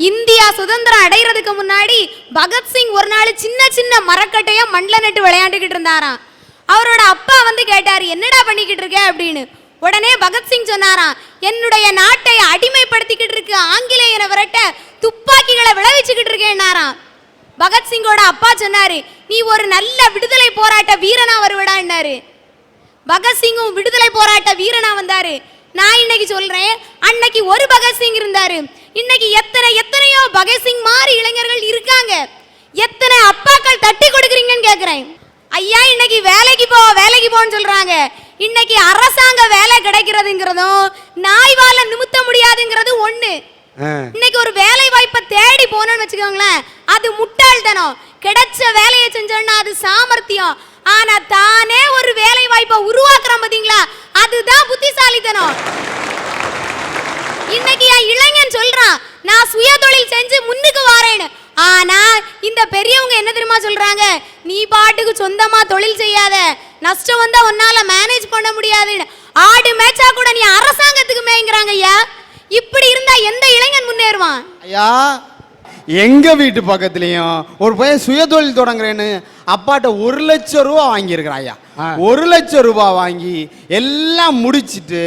India சுதந்திரம் அடைகிறதுக்கு முன்னாடி பகத்சிங் ஒரு நாள் சின்ன சின்ன மரக்கட்டைய மண்ணில் நட்டு விளையாண்டுக்கிட்டு இருந்தாராம். அவரோட அப்பா வந்து கேட்டாரு, என்னடா பண்ணிக்கிட்டு இருக்க அப்படின்னு. உடனே பகத்சிங் சொன்னாராம், என்னுடைய நாட்டை அடிமைப்படுத்திக்கிட்டு இருக்கு ஆங்கிலேயரை விரட்ட துப்பாக்கிகளை விளைவிச்சுக்கிட்டு இருக்கேன்னாராம். பகத்சிங்கோட அப்பா சொன்னாரு, நீ ஒரு நல்ல விடுதலை போராட்ட வீரனா வருவடான்னாரு. பகத்சிங்கும் விடுதலை போராட்ட வீரனா வந்தாரு. நான் இன்னைக்கு சொல்றேன், அன்னைக்கு ஒரு பகத்சிங் இருந்தாரு, இன்னைக்கு எத்தனையோ பகத்சிங் மாதிரி இளைஞர்கள் இருக்காங்க. எத்தனை அப்பாக்கள் தட்டி கொடுக்குறீங்கன்னு கேக்குறேன். ஐயா, இன்னைக்கு வேலைக்கு போன்னு சொல்றாங்க. இன்னைக்கு அரசாங்க வேலை கிடைக்கிறதுங்கிறதும் நாய்வால நிமித்த முடியாதுங்கிறது ஒண்ணு. இன்னைக்கு ஒரு வேலை வாய்ப்பை தேடி போனோம்னு வச்சுக்கோங்களேன், அது முட்டாள்தனம். கிடைச்ச வேலையை செஞ்சோம்னா அது சாமர்த்தியம். ஆனா தானே ஒரு வேலை வாய்ப்பை உருவாக்குறோம் பாத்தீங்களா, அதுதான் புத்திசாலித்தனம். இன்னைக்கு என் இளைஞன் சொல்றான், நான் சுய தொழில் செஞ்சு முன்னுக்கு வரேன்னு. ஆனா இந்த பெரியவங்க என்ன தெரியுமா சொல்றாங்க, நீ பாட்டுக்கு சொந்தமா தொழில் செய்யாத, நஷ்டம் வந்தா உன்னால மேனேஜ் பண்ண முடியாதுன்னு. ஆடு மேய்ச்சா கூட நீ அரசாங்கத்துக்கு மேய்ங்கிறாங்க. ஐயா, இப்படி இருந்தா எந்த இளைஞன் முன்னேறுவான்? ஐயா, எங்க வீட்டு பக்கத்துலயும் ஒரு பையன் சுய தொழில் தொடங்குறேன்னு அப்பாட்ட 1 லட்சம் ரூபா வாங்கியிருக்கிறான். ஐயா, 1 லட்சம் ரூபாய் வாங்கி எல்லாம் முடிச்சிட்டு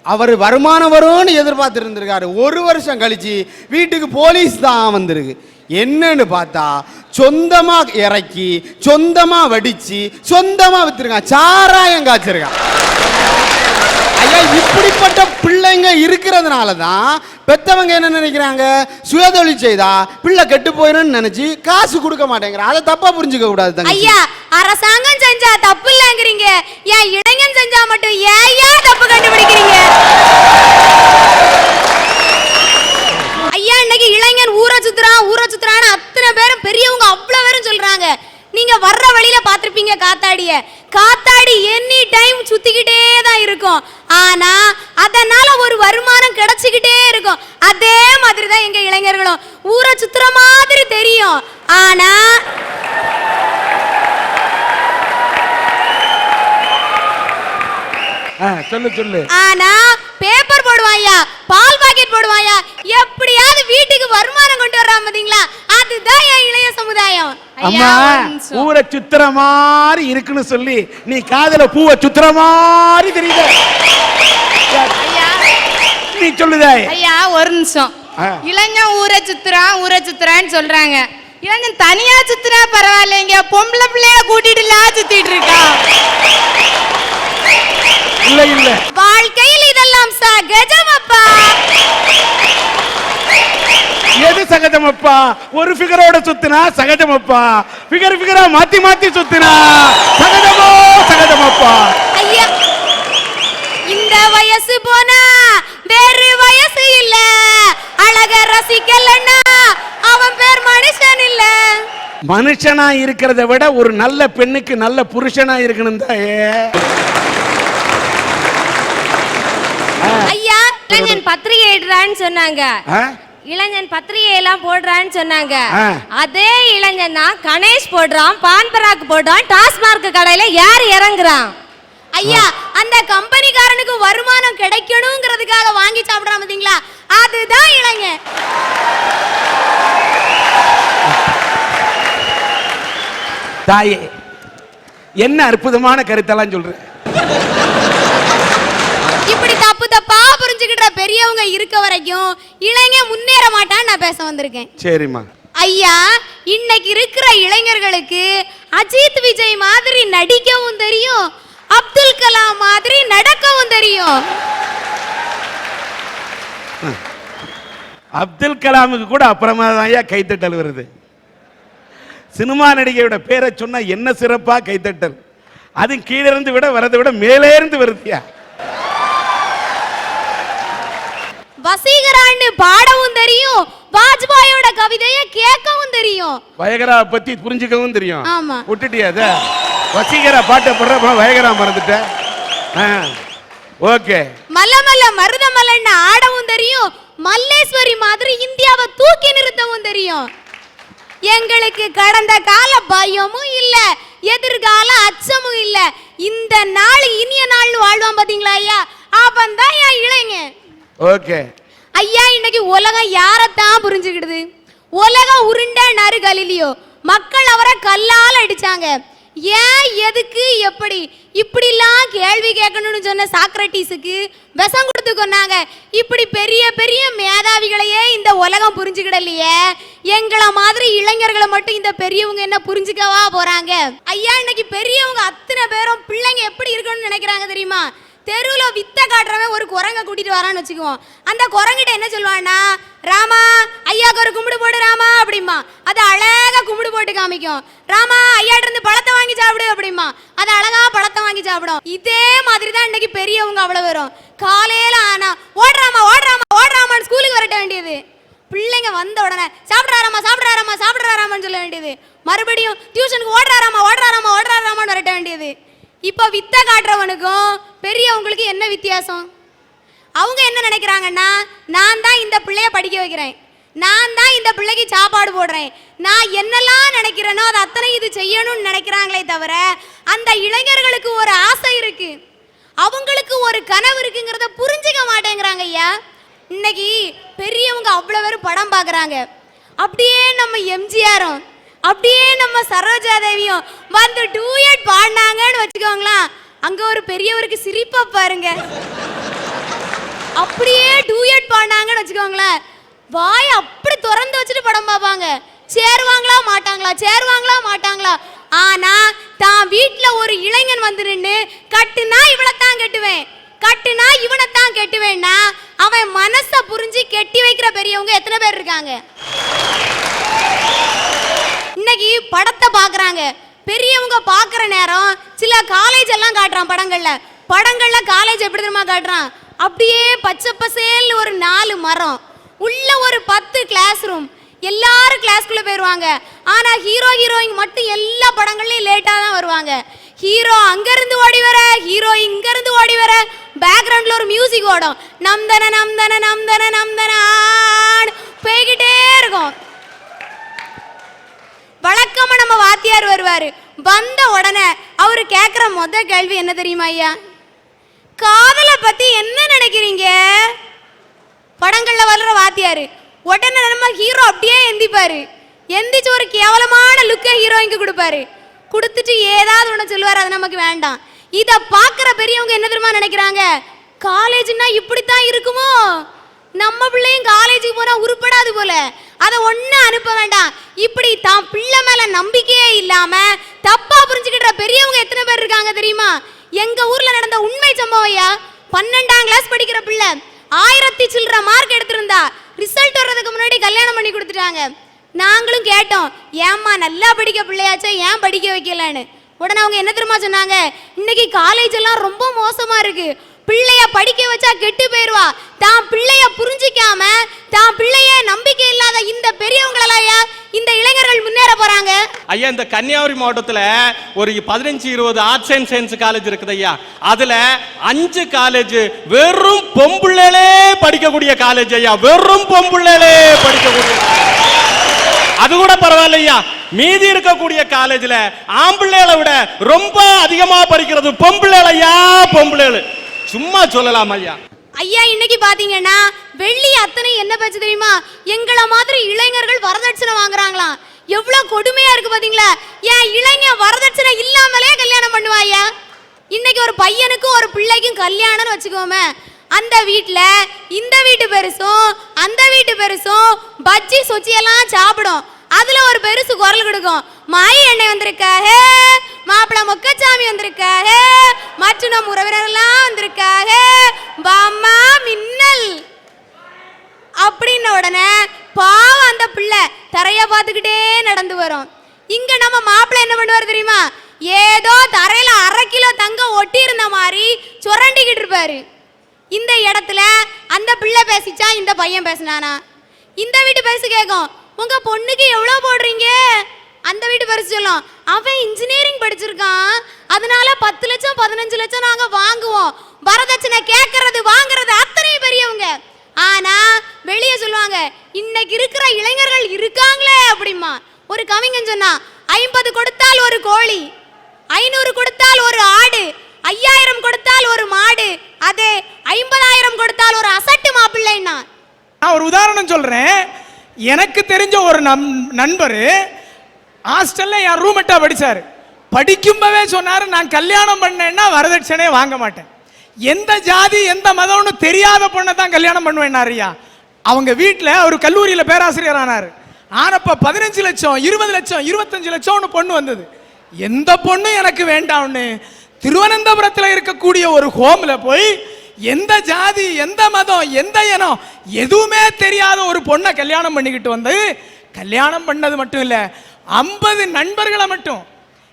அவர் வருமானம் வரும்னு எதிர்பார்த்து இருந்திருக்காரு. 1 வருஷம் கழிச்சு வீட்டுக்கு போலீஸ் தான் வந்திருக்கு. என்னன்னு பார்த்தா சொந்தமா இறக்கி சொந்தமா வடிச்சு சொந்தமா வித்துருக்கான், சாராயம் காய்ச்சிருக்கான். ஐயா, இப்படிப்பட்ட பிள்ளைங்க இருக்கிறதுனால தான் பெத்தவங்க என்ன நினைக்கிறாங்க, சுயதொழில் செய்தா பிள்ளை கெட்டு போயிடும் நினைச்சு காசு கொடுக்க மாட்டேங்கிறாங்க. அதை தப்பா புரிஞ்சுக்க கூடாது. ஐயா, அரசாங்கம் செஞ்சா தப்பு இல்லைங்கிறீங்க, ஏன் இளைஞன் செஞ்சா மட்டும் ஏன் தப்பு கண்டுபிடிக்கிறீங்க? ஐயா, இன்னைக்கு இளைஞன் ஊரை சுத்துறான்னு அத்தனை பேரும் பெரியவங்க அவ்வளவு பேரும் சொல்றாங்க. நீங்க வர்ற வழியில பாத்திருப்பீங்க காத்தாடி எனி டைம் சுத்திக்கிட்டே தான் இருக்கும். ஆனா அதனால ஒரு வருமானம் கிடைச்சிக்கிட்டே இருக்கும். அதே மாதிரி தான் எங்க இளைஞர்களும் ஊரை சுத்துற மாதிரி தெரியும். ஆனா சொல்லு. ஆனா பேப்பர் போடுவாயா, பால் பாக்கெட் போடுவாயா, எப்படியாவது வீட்டுக்கு வருமானம் கொண்டு வர்றான் பாத்தீங்களா, அதுதான் என் இளைய சமுதாயம். அம்மா, ஊரை சுத்துற மாதிரி இருக்குன்னு சொல்லி நீ காதல பூவை சுத்துற மாதிரி தெரியுது. நீ சொல்லுதே. ஐயா, ஒரு நிமிஷம். இளைஞன் ஊரை சுத்துறான்னு சொல்றாங்க. இளைஞன் தனியா சுத்துனா பரவாயில்லைங்க, பொம்பளை பிள்ளைய கூட்டிட்டு சுத்திட்டு இருக்கா. இல்ல வாழ்க்கையில் இதெல்லாம் சகஜமப்பா. எது சகஜமப்பா? ஒரு ஃபிகரோட சுத்தினா சகஜமப்பா, ஃபிகரா மாத்தி சுத்தினா சகஜமப்பா. ஐயா, இந்த வயசு போனா வேறு வயசு இல்ல, அழக ரசிக்கலன்னா அவன் பேர் மனுஷன் இல்ல. மனுஷனா இருக்கிறத விட ஒரு நல்ல பெண்ணுக்கு நல்ல புருஷனா இருக்கணும் தான். ஐயா, இளைஞன் பத்திரிகை எழுதுறான்னு சொன்னாங்க, இளைஞன் பத்திரிகை எல்லாம் போடுறான்னு சொன்னாங்க. அதே இளைஞன் தான் கணேஷ் போடுறான், பான்பராக் போடுறான், டாஸ்மார்க் கடையில யார் இறங்குறான்? ஐயா, அந்த கம்பெனிக்காரனுக்கு வருமானம் கிடைக்கணுங்கிறதுக்காக வாங்கி சாப்பிடுறான் பாத்தீங்களா, அதுதான் இளைஞன். தாயே, என்ன அற்புதமான கருத்தெல்லாம் சொல்ற. இப்படி தப்பா புரிஞ்சுக்கிட்ட பெரியவங்க இருக்க வரைக்கும் இளைஞன் முன்னேற மாட்டான்னு நான் பேச வந்திருக்கேன். சரிம்மா. ஐயா, இன்னைக்கு இருக்கிற இளைஞர்களுக்கு அஜித் விஜய் மாதிரி நடிக்கவும் தெரியும், அப்துல் கலாம் மாதிரி நடக்கவும் தெரியும். அப்துல் கலாமுக்கு கூட அப்புறமா தான் கைத்தட்டல் வருது. சினிமா நடிகையோட பேரை சொன்னா என்ன சிறப்பா கைத்தட்டல், அது கீழே இருந்து விட வரதை விட மேலே இருந்து வருதியா. வசீகரான்னு பாடவும் தெரியும், வாஜ்பாயோட கவிதையை கேட்கவும் தெரியும், வயகரா பத்தி புரிஞ்சுக்கவும் தெரியும். ஆமா, விட்டுட்டியா? வசீகரா பாட்டை போடுற வயகரா மறந்துட்ட. ஓகே. மல்ல மருதமல்லன்னு ஆடவும் தெரியும், மல்லேஸ்வரி மாதிரி இந்தியாவை தூக்கி நிறுத்தவும் தெரியும். எங்களுக்கு கடந்த கால பயமும் இல்ல, எதிர்கால அச்சமும் இல்ல. இந்த நாள் இனிய நாள் வாழ்வான் பாத்தீங்களா ஐயா, அவன் தான் என் இளைஞன். ஓகே. ஐயா இன்னைக்கு உலகம் யாரைத்தான் புரிஞ்சுக்கிடுது? உலகம் உருண்டை கலிலியோ, மக்கள் அவரை கல்லால் அடிச்சாங்க. ஏன், எதுக்கு, எப்படி இப்படிலாம் கேள்வி கேட்கணும்னு சொன்ன சாக்ரட்டிஸுக்கு விஷம் கொடுத்து கொன்னாங்க. இப்படி பெரிய பெரிய மேதாவிகளையே இந்த உலகம் புரிஞ்சுக்கிடலையே, எங்களை மாதிரி இளைஞர்களை மட்டும் இந்த பெரியவங்க என்ன புரிஞ்சுக்கவா போறாங்க? ஐயா இன்னைக்கு பெரியவங்க அத்தனை பேரும் பிள்ளைங்க எப்படி இருக்கணும்னு நினைக்கிறாங்க தெரியுமா? தெருவில் வித்த காட்டுறவன் ஒரு குரங்க கூட்டிட்டு வரான்னு வச்சுக்குவோம். அந்த குரங்கிட்ட என்ன சொல்லுவான்னா, ராமா ஐயாவுக்கு ஒரு கும்பிடு போடு ராமா அப்படிமா. அது அழகா கும்பிடு போட்டு காமிக்கும். ராமா ஐயாட்ட இருந்து பழத்தை வாங்கி சாப்பிடு அப்படிமா. அது அழகா பழத்தை வாங்கி சாப்பிடும். இதே மாதிரி தான் இன்னைக்கு பெரியவங்க அவ்வளவு வரும். காலையில ஆனா ஓடுறாமா ஓடுறாமா ஓடுறாமான்னு ஸ்கூலுக்கு வரட்ட வேண்டியது. பிள்ளைங்க வந்த உடனே சாப்பிட்றாராமா சாப்பிட்றாராமா சாப்பிட்றாராமான்னு சொல்ல வேண்டியது. மறுபடியும் டியூஷனுக்கு ஓடுறாராமா ஓடுறாராமா ஓடுறாராமான்னு வரட்ட வேண்டியது. இப்போ வித்த காட்டுறவனுக்கும் பெரியவங்களுக்கு என்ன வித்தியாசம்? அவங்க என்ன நினைக்கிறாங்கன்னா, நான் தான் இந்த பிள்ளைய படிக்க வைக்கிறேன், நான் தான் இந்த பிள்ளைக்கு சாப்பாடு போடுறேன், நான் என்னெல்லாம் நினைக்கிறேனோ அதை அத்தனை இது செய்யணும்னு நினைக்கிறாங்களே தவிர, அந்த இளைஞர்களுக்கு ஒரு ஆசை இருக்கு, அவங்களுக்கு ஒரு கனவு இருக்குங்கிறத புரிஞ்சுக்க மாட்டேங்கிறாங்க. ஐயா இன்னைக்கு பெரியவங்க அவ்வளோ பேரும் படம் பார்க்குறாங்க. அப்படியே நம்ம எம்ஜிஆரும் அப்படியே நம்ம சரோஜா தேவியும் வந்து டூயட் பாடினாங்கன்னு வச்சுக்கோங்களேன், அங்க ஒரு பெரியவருக்கு சிரிப்பா பாருங்க. அப்படியே டூயட் பாடினாங்கன்னு வச்சுக்கோங்களேன், வாய் அப்படி திறந்து வச்சுட்டு படம் பார்ப்பாங்க. சேருவாங்களா மாட்டாங்களா சேருவாங்களா மாட்டாங்களா? ஆனா தான் வீட்டுல ஒரு இளைஞன் வந்து நின்று கட்டுனா இவளைத்தான் கட்டுவேன், கட்டுனா இவனைத்தான் கட்டுவேன்னா அவன் மனசை புரிஞ்சு கெட்டி வைக்கிற பெரியவங்க எத்தனை பேர் இருக்காங்க? இன்னைக்கு படத்தை பார்க்குறாங்க. பெரியவங்க பார்க்குற நேரம் சில காலேஜ் எல்லாம் காட்டுறான் படங்கள்ல காலேஜ் எப்படி தெரியுமா காட்டுறான்? அப்படியே பச்சை பசேல்னு ஒரு 4 மரம் உள்ள ஒரு 10 கிளாஸ் ரூம், எல்லாரும் கிளாஸ்க்குள்ள போயிருவாங்க. ஆனா ஹீரோ ஹீரோயின் மட்டும் எல்லா படங்கள்லயும் லேட்டா தான் வருவாங்க. ஹீரோ அங்க இருந்து ஓடி வர, ஹீரோ இங்க இருந்து ஓடி வர, பேக்ரவுண்ட்ல ஒரு மியூசிக் ஓடும், நம்தன நம்தன நம்தன நம்தன போய்கிட்டே இருக்கும். வழக்கமா நம்ம வாத்தியார் வருவாரு, வந்த உடனே அவரு கேட்கிற முத கேள்வி என்ன தெரியுமா ஐயா? காதலை பத்தி என்ன நினைக்கிறீங்க? படங்கள்ல வளர வாத்தியாரு உடனே நம்ம ஹீரோ அப்படியே எந்திப்பாரு, எந்திச்சு ஒரு கேவலமான லுக்கை ஹீரோயினுக்கு கொடுப்பாரு, கொடுத்துட்டு ஏதாவது ஒன்று சொல்லுவார், அது நமக்கு வேண்டாம். இதை பார்க்குற பெரியவங்க என்ன தெரியுமா நினைக்கிறாங்க? காலேஜ்னா இப்படித்தான் இருக்குமோ, நம்ம பிள்ளையும் காலேஜுக்கு போனா உருப்படாது போல, அதை ஒன்னும் அனுப்ப வேண்டாம். இப்படி தான் பிள்ளை மேல நம்பிக்கையே இல்லாம தப்பா புரிஞ்சுக்கிற பெரியவங்க எத்தனை பேர் இருக்காங்க தெரியுமா? எங்க ஊர்ல நடந்த உண்மை சம்பவம் ஐயா. 12ஆம் கிளாஸ் படிக்கிற பிள்ளை 1000 சில்லற மார்க் எடுத்திருந்தா, ரிசல்ட் வர்றதுக்கு முன்னாடி கல்யாணம் பண்ணி கொடுத்துட்டாங்க. நாங்களும் கேட்டோம், ஏம்மா நல்லா படிக்க பிள்ளையாச்சே ஏன் படிக்க வைக்கலன்னு. உடனே அவங்க என்ன தெரியுமா சொன்னாங்க? இன்னைக்கு காலேஜ் எல்லாம் ரொம்ப மோசமா இருக்கு, பிள்ளைய படிக்க வச்சா கெட்டு போயிருவா, தான் பிள்ளைய புரிஞ்சிக்காம தான் பிள்ளைய நம்பிக்கை இல்லாத இந்த பெரியவங்களா இந்த இளைஞர்கள் முன்னேற போறாங்க. ஐயா இந்த கன்னியாகுமரி மாவட்டத்துல ஒரு 15-20 ஆர்ட்ஸ் அண்ட் சயின்ஸ் காலேஜ் இருக்குது ஐயா. அதுல 5 காலேஜ் வெறும் பொம்புள்ளே படிக்கக்கூடிய காலேஜ் ஐயா, வெறும் பொம்புள்ளே படிக்கக்கூடிய. அது கூட பரவாயில்லையா, மீதி இருக்கக்கூடிய காலேஜ்ல ஆம்பிள்ளைகளை விட ரொம்ப அதிகமா படிக்கிறது பொம்புள்ளையா, பொம்புள்ளை. சும்மா சொல்லலாம் ஐயா. ஐயா இன்னைக்கு பாத்தீங்கன்னா வெள்ளி அத்தனை என்ன பேச்சு தெரியுமா? எங்களை மாதிரி இளைஞர்கள் வரதட்சணை வாங்குறாங்களாம். எவ்வளவு கொடுமையா இருக்கு பாத்தீங்களா? ஏன் இளைஞர் வரதட்சணை இல்லாமலே கல்யாணம் பண்ணுவாயா? இன்னைக்கு ஒரு பையனுக்கும் ஒரு பிள்ளைக்கும் கல்யாணம்னு வச்சுக்கோமே, அந்த வீட்டுல இந்த வீட்டு பெருசும் அந்த வீட்டு பெருசும் பஜ்ஜி சொச்சி எல்லாம் சாப்பிடும். அதுல ஒரு பெருசு குரல் கொடுக்கும், மாயி எண்ணெய் வந்திருக்காக, மாப்பிள்ள மொக்கச்சாமி வந்திருக்காக, மற்றும் நம் உறவினர் எல்லாம் வந்திருக்காக, பாம்மா மின்னல் அப்படின்ன உடனே பாவம் அந்த பிள்ளை தரைய பார்த்துக்கிட்டே நடந்து வரும். இங்க நம்ம மாப்பிள்ளை என்ன பண்ணுவார் தெரியுமா? ஏதோ தரையில 1/2 கிலோ தங்கம் ஒட்டி இருந்த மாதிரி சுரண்டிக்கிட்டு இருப்பாரு. இந்த இடத்துல அந்த பிள்ளை பேசிச்சா, இந்த பையன் பேசினானா? இந்த வீட்டு பேசி கேட்கும், உங்க பொண்ணுக்கு எவ்வளவு போடுறீங்க? அந்த வீட்டு பரிசு சொல்லும், அவன் இன்ஜினியரிங் படிச்சிருக்கான், அதனால 10 லட்சம் 15 லட்சம் நாங்க வாங்குவோம். வரதட்சணை கேட்கறது வாங்குறது அத்தனை பெரியவங்க. ஆனா வெளியே சொல்லுவாங்க, இன்னைக்கு இருக்கிற இளைஞர்கள் இருக்காங்களே அப்படிமா. ஒரு கவிஞன் சொன்னா, 50 கொடுத்தால் ஒரு கோழி, 500 கொடுத்தால் ஒரு ஆடு, 5000 கொடுத்தால் ஒரு மாடு, அதே 50,000 கொடுத்தால் ஒரு அசட்டு மாப்பிள்ளைன்னா. நான் ஒரு உதாரணம் சொல்றேன். எனக்கு தெரிஞ்ச ஒரு நண்பர் ஹாஸ்டல்ல என் ரூம்மேட்டா படிச்சாரு. படிக்கும்போதே சொன்னாரு, நான் கல்யாணம் பண்ணேன்னா வரதட்சணையே வாங்க மாட்டேன், எந்த ஜாதி எந்த மதம்னு தெரியாத பொண்ணை தான் கல்யாணம் பண்ணுவேன்னாரியா. அவங்க வீட்டில் அவர் கல்லூரியில் பேராசிரியர் ஆனார். ஆனப்ப 15 லட்சம் 20 லட்சம் 25 லட்சம்னு பொண்ணு வந்தது. எந்த பொண்ணு எனக்கு வேண்டாம்னு திருவனந்தபுரத்தில் இருக்கக்கூடிய ஒரு ஹோம்ல போய் எந்த ஜாதி எந்த மதம் எந்த இனம் எதுவுமே தெரியாத ஒரு பொண்ணை கல்யாணம் பண்ணிக்கிட்டு வந்து, கல்யாணம் பண்ணது மட்டும் இல்லை, 50 நண்பர்களை மட்டும்,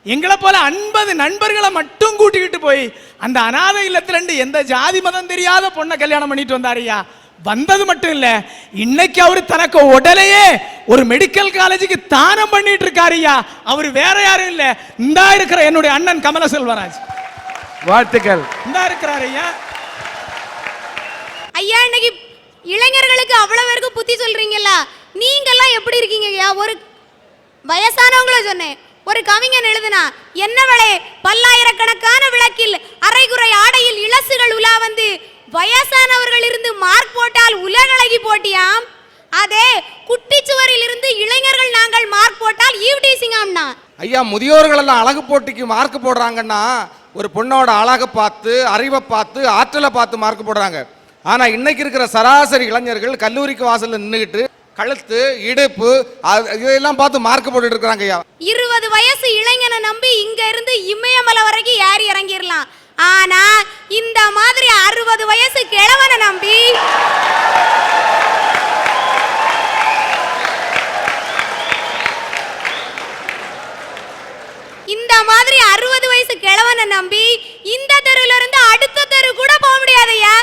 எங்களை போல 50 நண்பர்களை மட்டும் கூட்டிக்கிட்டு போய் அந்த அநாதை இல்லத்துல எந்த ஜாதி மதம் தெரியாத பொண்ணை கல்யாணம் பண்ணிட்டு வந்தாரியா. வந்தது மட்டும் இல்ல, இன்னைக்கு அவரு தனக்கு உடலையே ஒரு மெடிக்கல் காலேஜுக்கு தானம் பண்ணிட்டு இருக்காரியா. அவர் வேற யாரும் இல்ல, இந்தா இருக்கிற என்னுடைய அண்ணன் கமல செல்வராஜ். வாழ்த்துக்கள். இந்தா இருக்கிறார் ஐயா. ஐயா, இன்னைக்கு இளைஞர்களுக்கு அவ்வளவு பேருக்கு புத்தி சொல்றீங்கல்ல, நீங்கெல்லாம் எப்படி இருக்கீங்க ஐயா? ஒரு வயசானவங்கள சொன்னேன், ஒரு கவிஞன் எழுதுனா, என்னவளே பல்லாயிரக்கணக்கான விளக்கில் அரைகுறை ஆடையில் இளசுகள் உலா வந்து வயசானவர்கள் இருந்து மார்க் போட்டால் உலகளகி போட்டியாம், அதே குட்டிச்சுவரில் இருந்து இளைஞர்கள் நாங்கள் மார்க் போட்டால் ஈவ்டீசிங்காம்னா. ஐயா, முதியோர்கள் எல்லாம் அழகு போட்டிக்கு மார்க் போடுறாங்கன்னா ஒரு பொண்ணோட அழகை பார்த்து அறிவை பார்த்து ஆற்றலை பார்த்து மார்க் போடுறாங்க. ஆனா இன்னைக்கு இருக்கிற சராசரி இளைஞர்கள் கல்லூரிக்கு வாசல்ல நின்றுகிட்டு கழுத்து இடுப்பு இதெல்லாம் பார்த்து மார்க் போட்டுட்டு இருக்காங்க ஐயா. 20 வயசு இளைஞனை நம்பி இங்க இருந்து இமயமலை வரைக்கும் ஏறி இறங்கிடலாம். ஆனா இந்த மாதிரி 60 வயசு கிழவனை நம்பி இந்த தெருல இருந்து அடுத்த தெரு கூட போக முடியாதையா.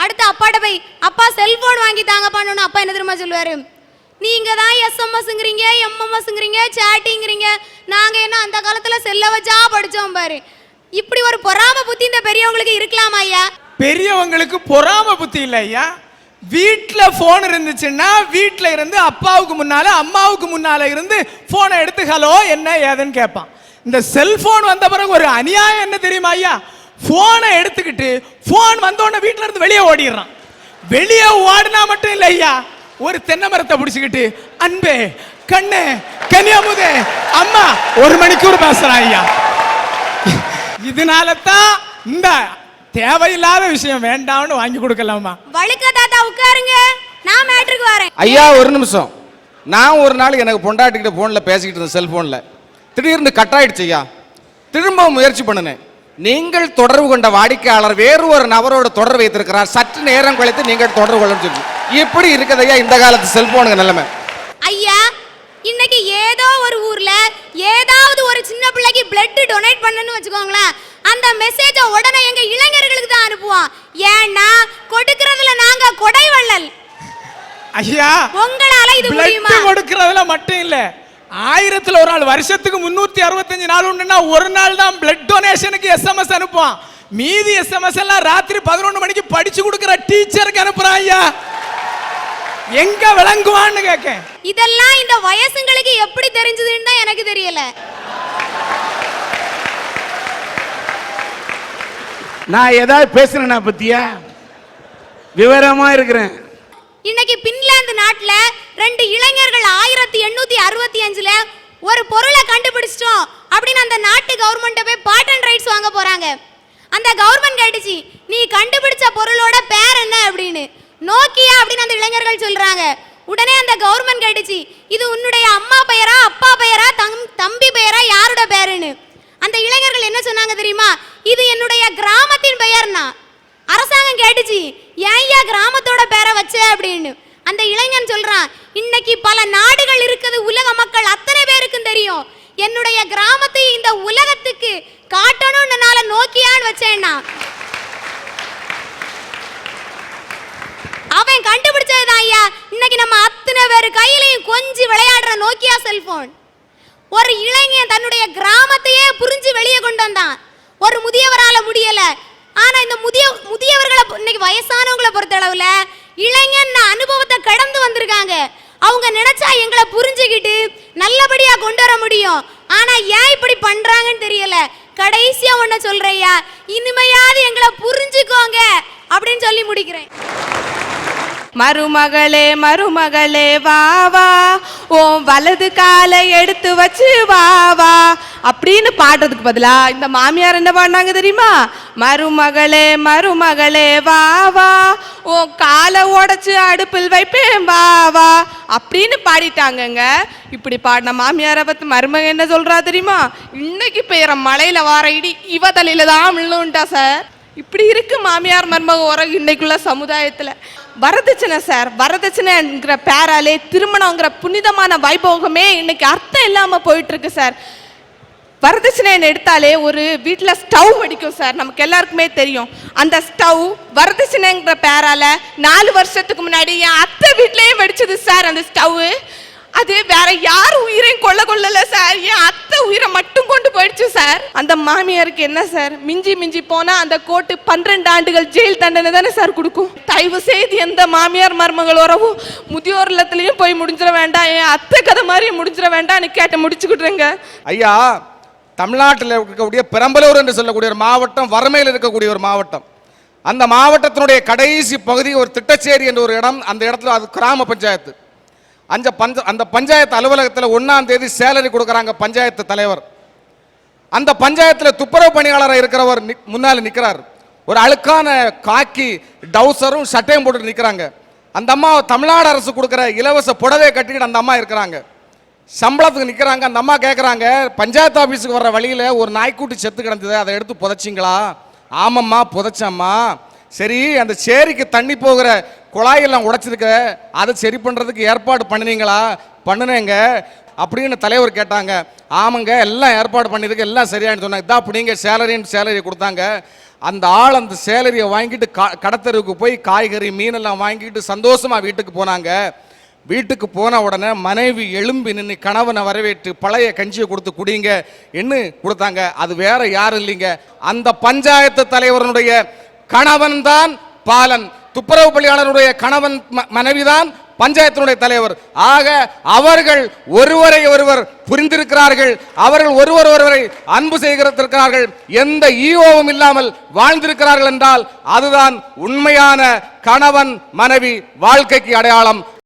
அடுத்து அப்பாட்ட போய், அப்பா செல்போன் வாங்கி தாங்க பண்ணணும். அப்பா என்ன தெரியுமா சொல்லுவாரு, நீங்க தான் எஸ்எம்எஸ்ங்கிறீங்க எம்எம்எஸ்ங்கிறீங்க சேட்டிங்கிறீங்க, நாங்க என்ன அந்த காலத்துல செல்ல வச்சா படிச்சோம் பாரு. இப்படி ஒரு பொறாம புத்தி இந்த பெரியவங்களுக்கு இருக்கலாமா ஐயா? பெரியவங்களுக்கு பொறாம புத்தி இல்ல ஐயா. வீட்டுல போன் இருந்துச்சுன்னா வீட்டுல இருந்து அப்பாவுக்கு முன்னால அம்மாவுக்கு முன்னால இருந்து போனை எடுத்து ஹலோ என்ன ஏதுன்னு கேட்பான். இந்த செல்போன் வந்த பிறகு ஒரு அநியாயம் என்ன தெரியுமா ஐயா, போனை எடுத்துக்கிட்டு போன் வந்தோடனே வீட்டுல இருந்து வெளியே ஓடிடுறான். வெளியே ஓடினா மட்டும் இல்ல ஐயா, ஒரு தென்னை மரத்தை பிடிச்சுக்கிட்டு அன்பே கண்ணே கன்னியாமுதே அம்மா 1 மணிக்கூர் பேசுறான் ஐயா. இதனால தான் இந்த தேவையில்லாத விஷயம் வேண்டாம்னு வாங்கி கொடுக்கலாமா. வழுக்க தாத்தா உட்காருங்க, நான் மேட்ருக்கு வரேன். ஐயா ஒரு நிமிஷம், நான் ஒரு நாள் எனக்கு பொண்டாட்டிக்கிட்ட போன்ல பேசிக்கிட்டு இருந்தேன், செல்போன்ல திடீர்னு கட் ஆயிடுச்சு ஐயா. திரும்ப முயற்சி பண்ணினேன். நீங்கள் தொடர்பு கொண்ட வாடிக்கையாளர் வேறு ஒரு நபரோட தொடர்பு வைத்திருக்கிறார், சற்று நேரம் கழித்து நீங்கள் தொடர்பு கொள்ள சொல்லி. எப்படி இருக்குது ஐயா இந்த காலத்து செல்போனுங்க நிலைமை? ஐயா, இன்னைக்கு ஏதோ ஒரு ஊர்ல ஏதாவது ஒரு சின்ன பிள்ளைக்கு பிளட் டொனேட் பண்ணனும்னு வச்சுக்கோங்களேன், அந்த மெசேஜை உடனே எங்க இளைஞர்களுக்கு தான் அனுப்புவோம். ஏன்னா கொடுக்கறதுல நாங்க கொடைவள்ளல் ஐயா. உங்களால இது முடியுமா? கொடுக்கறதுல மட்டும் இல்ல, 1000ல் ஒரு நாள், வருஷத்துக்கு 365 நாள் உண்டுன்னா ஒரு நாள் தான் பிளட் டொனேஷனுக்கு எஸ்எம்எஸ் அனுப்புவோம். மீதி எஸ்எம்எஸ் எல்லாம் ராத்திரி 11 மணிக்கு படிச்சு கொடுக்கிற டீச்சருக்கு அனுப்புறான் ஐயா. எங்க விளங்குவான்னு கேட்க. இதெல்லாம் இந்த வயசுங்களுக்கு எப்படி தெரிஞ்சதுன்னு தான் எனக்கு தெரியல. நான் ஏதாவது பேசுறேன்னா பத்தியா விவரமா இருக்கிறேன். இன்னைக்கு பின்லாந்து நாட்டுல 2 இளைஞர்கள் 1865ல ஒரு பொருளை கண்டுபிடிச்சிட்டோம் அப்படின்னு அந்த நாட்டு கவர்மெண்ட்ட போய் பாட்டன் ரைட்ஸ் வாங்க போறாங்க. அந்த கவர்மெண்ட் கேட்டுச்சு, நீ கண்டுபிடிச்ச பொருளோட பேர் என்ன அப்படின்னு. நோக்கியா அப்படின்னு அந்த இளைஞர்கள் சொல்றாங்க. உடனே அந்த கவர்மெண்ட் கேட்டுச்சு, இது உன்னுடைய அம்மா பெயரா அப்பா பெயரா தம்பி பெயரா யாரோட பேருன்னு. அந்த இளைஞர்கள் என்ன சொன்னாங்க தெரியுமா, இது என்னுடைய கிராமத்தின் பெயர்னா. அரசாங்கம் கேட்டுச்சு, ஏன்யா கிராமத்தோட பேரை வச்ச அப்படின்னு. அந்த இளைஞன் சொல்றான், இன்னைக்கு பல நாடுகள் இருக்குது, உலக மக்கள் அத்தனை பேருக்கும் தெரியும், என்னுடைய கிராமத்தை இந்த உலகத்துக்கு காட்டணும்னால நோக்கியான்னு வச்சேன்னா. அவன் கண்டுபிடிச்சதுதான் ஐயா இன்னைக்கு நம்ம அத்தனை பேர் கையிலையும் கொஞ்சி விளையாடுற நோக்கியா செல்போன். ஒரு இளைஞன் தன்னுடைய கிராமத்தையே புரிஞ்சு வெளியே கொண்டு வந்தான். ஒரு முதியவரால முடியல. ஆனா இந்த முதியவர்களை இன்னைக்கு வயசானவங்களை பொறுத்தளவுல இளைஞன் அனுபவத்தை கடந்து வந்திருக்காங்க. அவங்க நினைச்சா எங்களை புரிஞ்சுக்கிட்டு நல்லபடியா கொண்டு வர முடியும். ஆனா ஏன் இப்படி பண்றாங்கன்னு தெரியல. கடைசியா ஒன்ன சொல்றேயா, இனிமையாவது எங்களை புரிஞ்சுக்கோங்க அப்படின்னு சொல்லி முடிக்கிறேன். மருமகளே மருமகளே வா வா, உன் வலது காலை எடுத்து வச்சு வா வா அப்படின்னு பாடுறதுக்கு பதிலா இந்த மாமியார் என்ன பாடினாங்க தெரியுமா? மருமகளே மருமகளே வா வா, உன் காலை உடைச்சு அடுப்பில் வைப்பேன் வா வா அப்படின்னு பாடிட்டாங்கங்க. இப்படி பாடின மாமியாரை பத்தி மருமக என்ன சொல்றா தெரியுமா? இன்னைக்கு பெய்யற மழையில வார இடி இவ தலையில தான் விழுந்துட்டா சார். இப்படி இருக்கு மாமியார் மருமக உறவு இன்னைக்குள்ள சமுதாயத்துல. வரதட்சணை சார், வரதட்சணைங்கிற பேராலே திருமணங்கிற புனிதமான வைபோகமே இன்னைக்கு அர்த்தம் இல்லாம போயிட்டு இருக்கு சார். வரதட்சணை எடுத்தாலே ஒரு வீட்டில் ஸ்டவ் வெடிக்கும் சார், நமக்கு எல்லாருக்குமே தெரியும். அந்த ஸ்டவ் வரதட்சணைங்கிற பேரால 4 வருஷத்துக்கு முன்னாடி என் அத்தை வீட்லயே வெடிச்சது சார். அந்த ஸ்டவ் அது வேற யார் உயிரையும் கொள்ளல சார், என் அத்தை உயிரை மட்டும் கொண்டு போயிடுச்சு சார். அந்த மாமியாருக்கு என்ன சார், மிஞ்சி மிஞ்சி போனா அந்த கோர்ட்டு 12 ஆண்டுகள் ஜெயில் தண்டனை தானே சார் கொடுக்கும். தயவு செய்து எந்த மாமியார் மருமகள் உறவும் முதியோர் இல்லத்திலையும் போய் முடிஞ்சிட வேண்டாம், என் அத்தை கதை மாதிரி முடிஞ்சிட வேண்டாம்னு கேட்டு முடிச்சுக்கிட்டுருங்க. ஐயா, தமிழ்நாட்டில் இருக்கக்கூடிய பெரம்பலூர் என்று சொல்லக்கூடிய ஒரு மாவட்டம், வறுமையில் இருக்கக்கூடிய ஒரு மாவட்டம். அந்த மாவட்டத்தினுடைய கடைசி பகுதி ஒரு திட்டச்சேரி என்ற ஒரு இடம். அந்த இடத்துல அது கிராம பஞ்சாயத்து. அந்த பஞ்சாயத்து அலுவலகத்தில் 1ஆம் தேதி சேலரி கொடுக்குறாங்க பஞ்சாயத்து தலைவர். அந்த பஞ்சாயத்தில் துப்புரவு பணியாளராக இருக்கிறவர் முன்னால் நிற்கிறார். ஒரு அழுக்கான காக்கி டவுசரும் சட்டையும் போட்டு நிற்கிறாங்க. அந்த அம்மா தமிழ்நாடு அரசு கொடுக்குற இலவச புடவை கட்டிக்கிட்டு அந்த அம்மா இருக்கிறாங்க. சம்பளத்துக்கு நிற்கிறாங்க. அந்த அம்மா கேட்குறாங்க, பஞ்சாயத்து ஆஃபீஸுக்கு வர்ற வழியில் ஒரு நாய்க்குட்டி செத்து கிடந்தது, அதை எடுத்து புதைச்சிங்களா? ஆமாம்மா புதைச்சம்மா. சரி, அந்த சேரிக்கு தண்ணி போகிற குழாயெல்லாம் உடைச்சிருக்க, அதை சரி பண்ணுறதுக்கு ஏற்பாடு பண்ணினீங்களா? பண்ணினேங்க அப்படின்னு தலைவர் கேட்டாங்க. ஆமாங்க, எல்லாம் ஏற்பாடு பண்ணியிருக்கு, எல்லாம் சரியானு சொன்னாங்க. இதான் அப்படிங்க சேலரி கொடுத்தாங்க. அந்த ஆள் அந்த சேலரியை வாங்கிட்டு கடத்தருவுக்கு போய் காய்கறி மீனெல்லாம் வாங்கிட்டு சந்தோஷமாக வீட்டுக்கு போனாங்க. வீட்டுக்கு போன உடனே மனைவி எழும்பி நின்று கணவனை வரவேற்று பழைய கஞ்சியை கொடுத்து குடிங்க என்ன கொடுத்தாங்க. அது வேற யாரும் இல்லைங்க, அந்த பஞ்சாயத்து தலைவருடைய கணவன் தான் பாலன். துப்புரவு பணியாளருடைய கணவன் மனைவிதான் பஞ்சாயத்தினுடைய தலைவர். ஆக அவர்கள் ஒருவரை ஒருவர் புரிந்திருக்கிறார்கள், அவர்கள் ஒருவரை அன்பு செய்திருக்கிறார்கள், எந்த ஈவோவும் இல்லாமல் வாழ்ந்திருக்கிறார்கள் என்றால் அதுதான் உண்மையான கணவன் மனைவி வாழ்க்கைக்கு அடையாளம்.